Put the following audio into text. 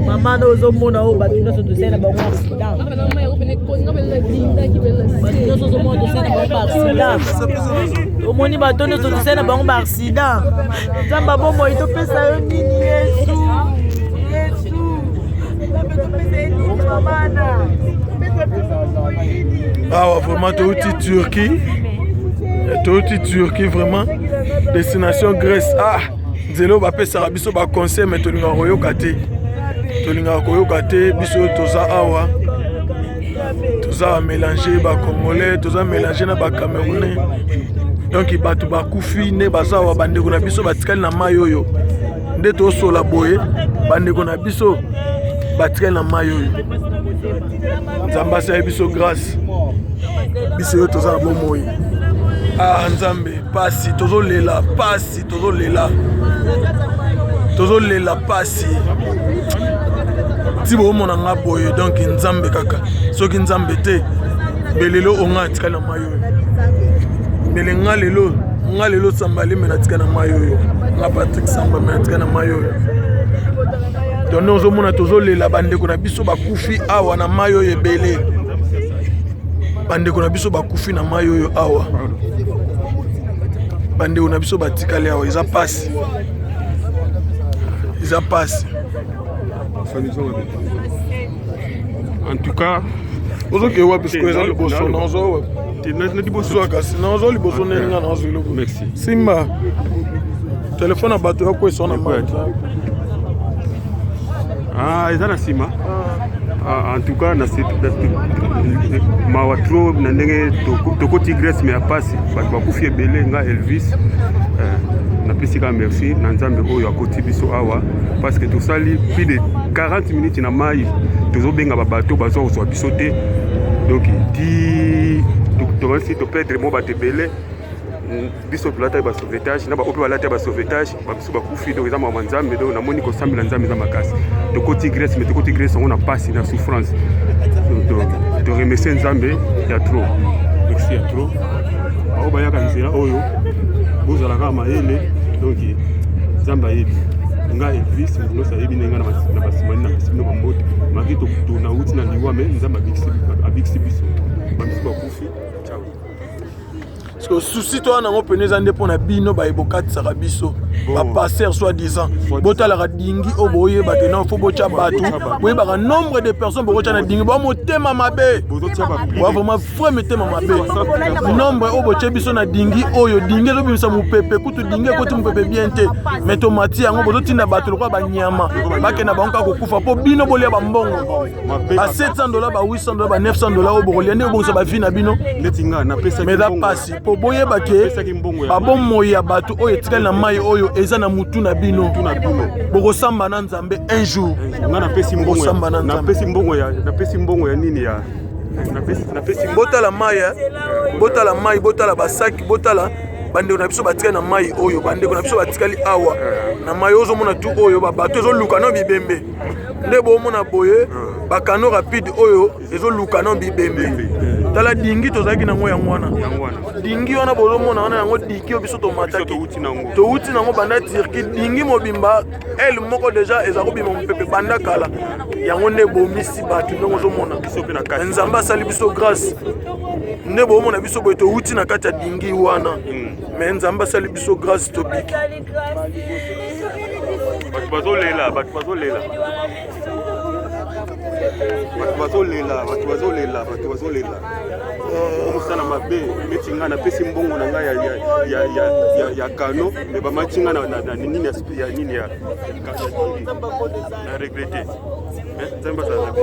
Maman ozo mona o batuna so dosena ba ngwa accident. Batuna so mona dosena ba accident. Omoni batuna so dosena ba ngwa accident. Zamba bomo ito pesa yo nini Yesu. Ah ouais, vraiment Turquie vraiment destination Grèce. Ah Zelo ba pesa biso ba conseil mais tolinga koyoka te biso toza awa toza mélanger ba congolais toza mélanger na ba camerounais donc batu ba kufi ne baza wa bandeko na biso batikali na mayi oyo nde to sola boye bandeko na biso batikali na mayi oyo nzamba sa biso grâce biso yo toza bomoi. Ah nzambe pasi tozolela pasi ti bomona nga boye donc nzambe kaka soki nzambe te belelo onga atika na mayo mele nga lelo sambali me natika na mayo nga Patrick Samba me natika na mayo donc nozomona tozolela bandeko na biso bakufi awa na mayo ebele bandeko na biso bakufi na mayo oyo awa bandeko na biso batikali awa eza pasi en tout cas ozoke wapi siko eza liboso nazo nazo liboso nelinga nazo iloko merci simba telefone ya bato yakwesa na mati eza na nsima en tout cas mawa tro na ndenge tokoti Grèce me ya pasi bato bakufi ebele nga Elvis napesi ka merci na nzambe oyo akoti biso awa parce que tosali plus de 40 minutes na mai tozobenga babato bazwa kozwa biso te donc di tokosi toperdre mo bato ebele biso tolata ba sauvetage na ba ope balata ba sauvetage babiso bakufi donc eza mawa nzambe donc namoni kosambela nzambe eza makasi tokoti Grèce mais tokoti Grèce on a pasi na souffrance donc to remercier nzambe ya trop merci ya trop bao bayaka nzela oyo bozalaka mayele donc nzambe ayebi nga Elvis nyonso ayebi nenga na basimani na basimi no bambote maki tonauti na liwa me nzambe abikisi biso babiso bakufi ciao. Parce que souci toi nango peneza nde pona bino ba ebokatisa biso ba passer soi disant botala ka dingi oboye ba non faut bocha batu boye ba nombre de personnes bocha na dingi ba motema mabe wa vraiment frère metema mabe nombre oboche biso na dingi oyo dingi zo bimisa mupepe kutu dingi ko tu mupepe bien te mais tomati yango bozotinda batu lokwa ba nyama bakena banka kokufa po bino bolia ba mbongo ba $700 ba $800 ba $900 obokolia nde obongisa ba vie na bino netinga na pesa mais da pasi po boye bake babomoyi ya bato oyo etikali na mai oyo eza na mutu na bino bokosamba na nzambe un jour nga napesi mbongo ya nini ya napesi botala mai botala basaki botala bandeko na biso batikali na mai oyo bandeko na biso batikali awa na mai ozomona tu oyo babato ezoluka no bibembe nde bomona boye bakano rapide oyo ezoluka no bibembe tala dingi tozalaki nango yango wana dingi wana bozomona wana yango dingi oyo biso tomataki touti nango banda Turquie dingi mobimba ele moko deja eza kobima mopepe banda kala yango nde bomisi bato ndenge ozomona nzambe asali biso grâce nde bomona biso boye touti na kati ya dingi wana mais nzambe asali biso grâce tobiki bato bazolela omusana mabe neti nga napesi mbongo na ngai ya kano me bamati nga na nini ya regrete nzambe azala